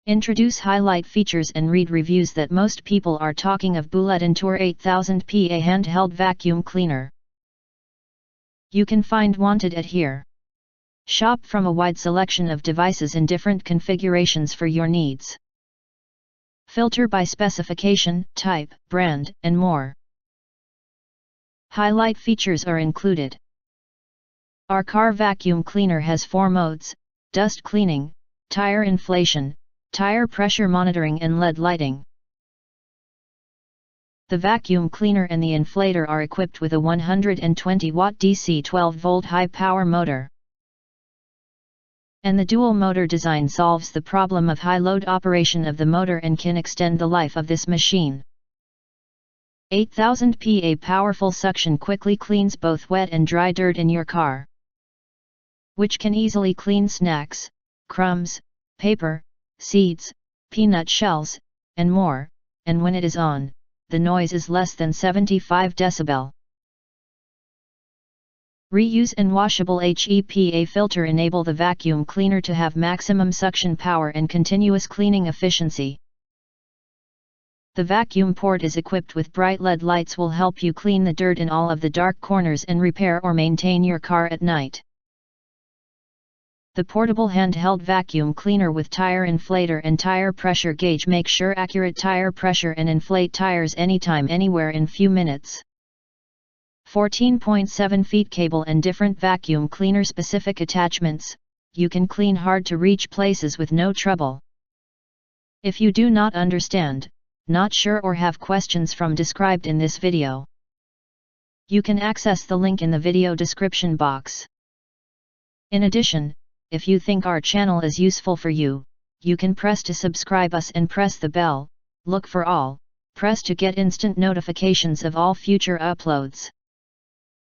Introduce highlight features and read reviews that most people are talking of BuTure 8000Pa handheld vacuum cleaner. You can find wanted at here. Shop from a wide selection of devices in different configurations for your needs. Filter by specification, type, brand, and more. Highlight features are included. Our car vacuum cleaner has 4 modes: dust cleaning, tire inflation, tire pressure monitoring and LED lighting. The vacuum cleaner and the inflator are equipped with a 120-watt DC 12-volt high-power motor. And the dual motor design solves the problem of high-load operation of the motor and can extend the life of this machine. 8000Pa powerful suction quickly cleans both wet and dry dirt in your car, which can easily clean snacks, crumbs, paper, seeds, peanut shells, and more, and when it is on, the noise is less than 75 decibel. Reuse and washable HEPA filter enable the vacuum cleaner to have maximum suction power and continuous cleaning efficiency. The vacuum port is equipped with bright LED lights will help you clean the dirt in all of the dark corners and repair or maintain your car at night. The portable handheld vacuum cleaner with tire inflator and tire pressure gauge makes sure accurate tire pressure and inflate tires anytime anywhere in few minutes. 14.7 feet cable and different vacuum cleaner specific attachments, you can clean hard to reach places with no trouble. If you do not understand, not sure or have questions from described in this video, you can access the link in the video description box. In addition, if you think our channel is useful for you, you can press to subscribe us and press the bell, look for all, press to get instant notifications of all future uploads.